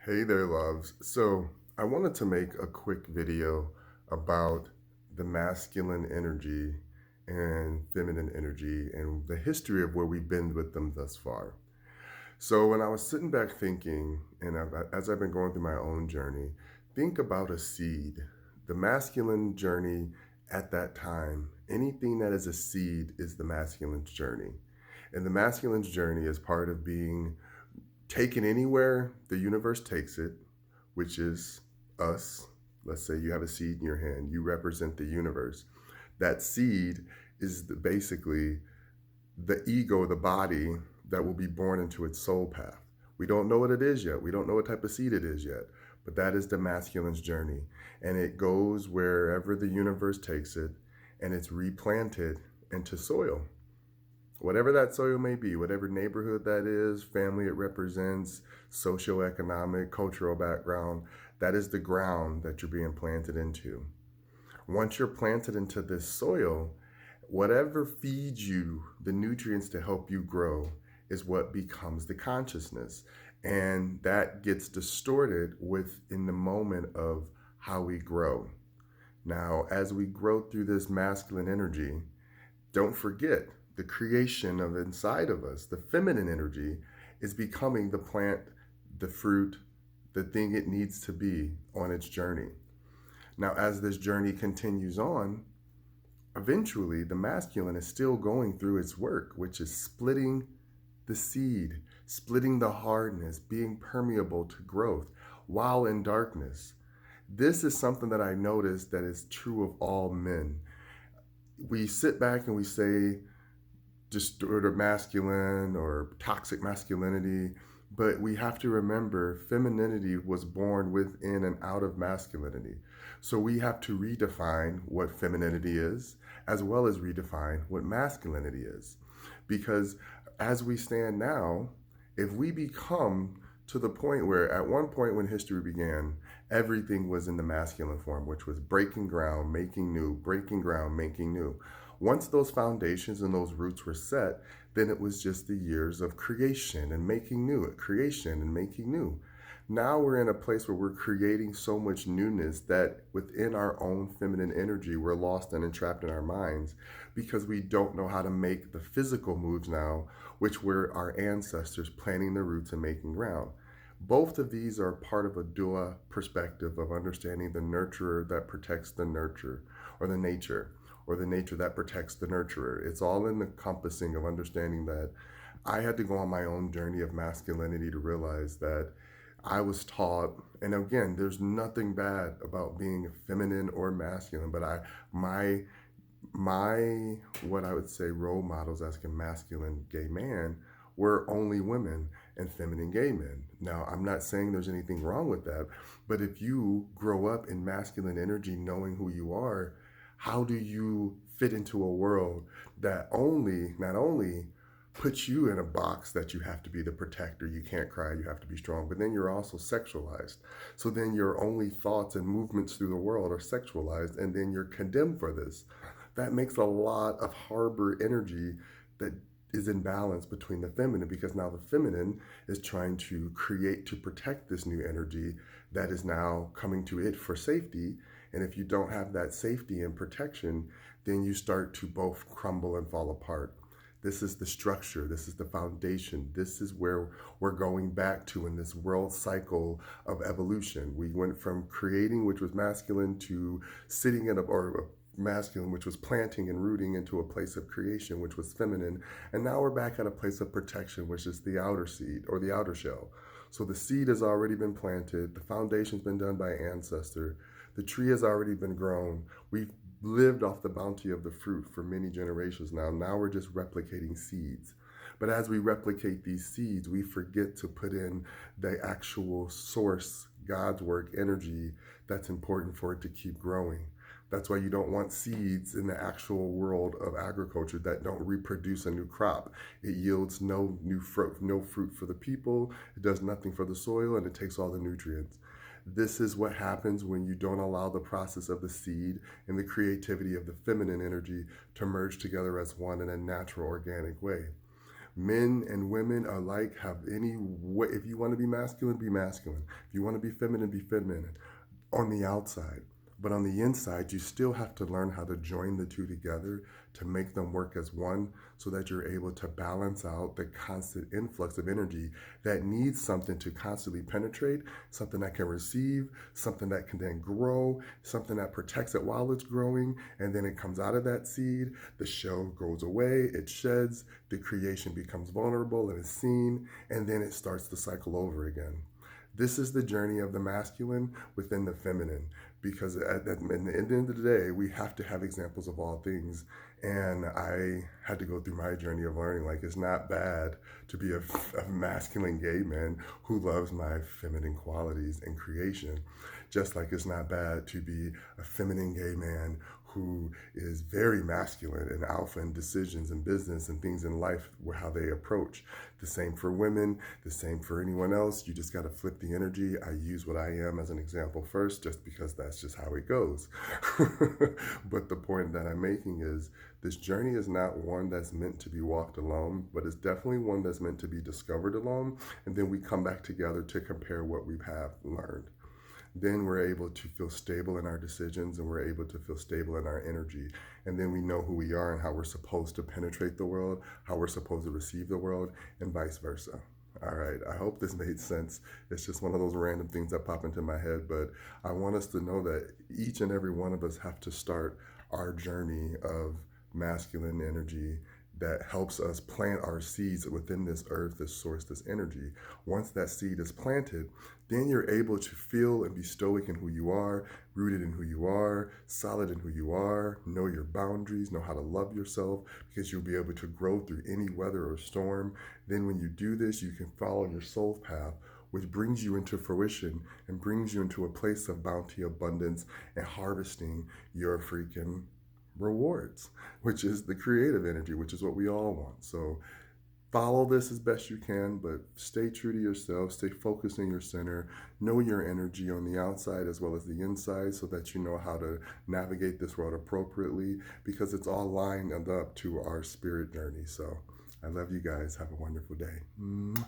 Hey there, loves. So, I wanted to make a quick video about the masculine energy and feminine energy and the history of where we've been with them thus far. So, when I was sitting back thinking, and as I've been going through my own journey, think about a seed. The masculine journey at that time, anything that is a seed is the masculine's journey. And the masculine's journey is part of being taken anywhere the universe takes it, which is us. Let's say you have a seed in your hand, you represent the universe. That seed is basically the ego, the body that will be born into its soul path. We don't know what it is yet. We don't know what type of seed it is yet, but that is the masculine's journey. And it goes wherever the universe takes it, and it's replanted into soil. Whatever that soil may be, whatever neighborhood that is, family it represents, socioeconomic, cultural background, that is the ground that you're being planted into. Once you're planted into this soil, whatever feeds you the nutrients to help you grow is what becomes the consciousness. And that gets distorted within the moment of how we grow. Now, as we grow through this masculine energy, don't forget the creation of inside of us, the feminine energy, is becoming the plant, the fruit, the thing it needs to be on its journey. Now, as this journey continues on, eventually the masculine is still going through its work, which is splitting the seed, splitting the hardness, being permeable to growth while in darkness. This is something that I noticed that is true of all men. We sit back and we say distorted masculine or toxic masculinity, but we have to remember femininity was born within and out of masculinity. So we have to redefine what femininity is as well as redefine what masculinity is. Because as we stand now, if we become to the point where at one point when history began, everything was in the masculine form, which was breaking ground, making new, breaking ground, making new. Once those foundations and those roots were set, then it was just the years of creation and making new, creation and making new. Now we're in a place where we're creating so much newness that within our own feminine energy, we're lost and entrapped in our minds because we don't know how to make the physical moves now, which were our ancestors planting the roots and making ground. Both of these are part of a dua perspective of understanding the nurturer that protects the nurture or the nature, or the nature that protects the nurturer. It's all in the encompassing of understanding that I had to go on my own journey of masculinity to realize that I was taught, and again, there's nothing bad about being feminine or masculine, but my what I would say role models as a masculine gay man were only women and feminine gay men. Now, I'm not saying there's anything wrong with that, but if you grow up in masculine energy knowing who you are, how do you fit into a world that not only puts you in a box that you have to be the protector, you can't cry, you have to be strong, but then you're also sexualized. So then your only thoughts and movements through the world are sexualized, and then you're condemned for this. That makes a lot of harbor energy that is in balance between the feminine, because now the feminine is trying to create to protect this new energy that is now coming to it for safety. And if you don't have that safety and protection, then you start to both crumble and fall apart. This is the structure. This is the foundation. This is where we're going back to in this world cycle of evolution. We went from creating, which was masculine, to sitting in or masculine, which was planting and rooting into a place of creation, which was feminine. And now we're back at a place of protection, which is the outer seed or the outer shell. So the seed has already been planted. The foundation's been done by ancestor. The tree has already been grown. We've lived off the bounty of the fruit for many generations now. Now we're just replicating seeds. But as we replicate these seeds, we forget to put in the actual source, God's work, energy that's important for it to keep growing. That's why you don't want seeds in the actual world of agriculture that don't reproduce a new crop. It yields no new fruit, no fruit for the people. It does nothing for the soil, and it takes all the nutrients. This is what happens when you don't allow the process of the seed and the creativity of the feminine energy to merge together as one in a natural, organic way. Men and women alike have any way. If you want to be masculine, be masculine. If you want to be feminine on the outside. But on the inside, you still have to learn how to join the two together to make them work as one so that you're able to balance out the constant influx of energy that needs something to constantly penetrate, something that can receive, something that can then grow, something that protects it while it's growing, and then it comes out of that seed, the shell goes away, it sheds, the creation becomes vulnerable and is seen, and then it starts the cycle over again. This is the journey of the masculine within the feminine, because at the end of the day, we have to have examples of all things. And I had to go through my journey of learning, like, it's not bad to be a masculine gay man who loves my feminine qualities and creation, just like it's not bad to be a feminine gay man who is very masculine and alpha in decisions and business and things in life, how they approach. The same for women, the same for anyone else. You just got to flip the energy. I use what I am as an example first, just because that's just how it goes. But the point that I'm making is this journey is not one that's meant to be walked alone, but it's definitely one that's meant to be discovered alone. And then we come back together to compare what we have learned. Then we're able to feel stable in our decisions, and we're able to feel stable in our energy. And then we know who we are and how we're supposed to penetrate the world, how we're supposed to receive the world, and vice versa. All right, I hope this made sense. It's just one of those random things that pop into my head, but I want us to know that each and every one of us have to start our journey of masculine energy that helps us plant our seeds within this earth, this source, this energy. Once that seed is planted, then you're able to feel and be stoic in who you are, rooted in who you are, solid in who you are, know your boundaries, know how to love yourself, because you'll be able to grow through any weather or storm. Then when you do this, you can follow your soul path, which brings you into fruition and brings you into a place of bounty, abundance, and harvesting your freaking rewards, which is the creative energy, which is what we all want. So follow this as best you can, but stay true to yourself, stay focused in your center, know your energy on the outside as well as the inside, so that you know how to navigate this world appropriately, because it's all lined up to our spirit journey. So I love you guys. Have a wonderful day. Mwah.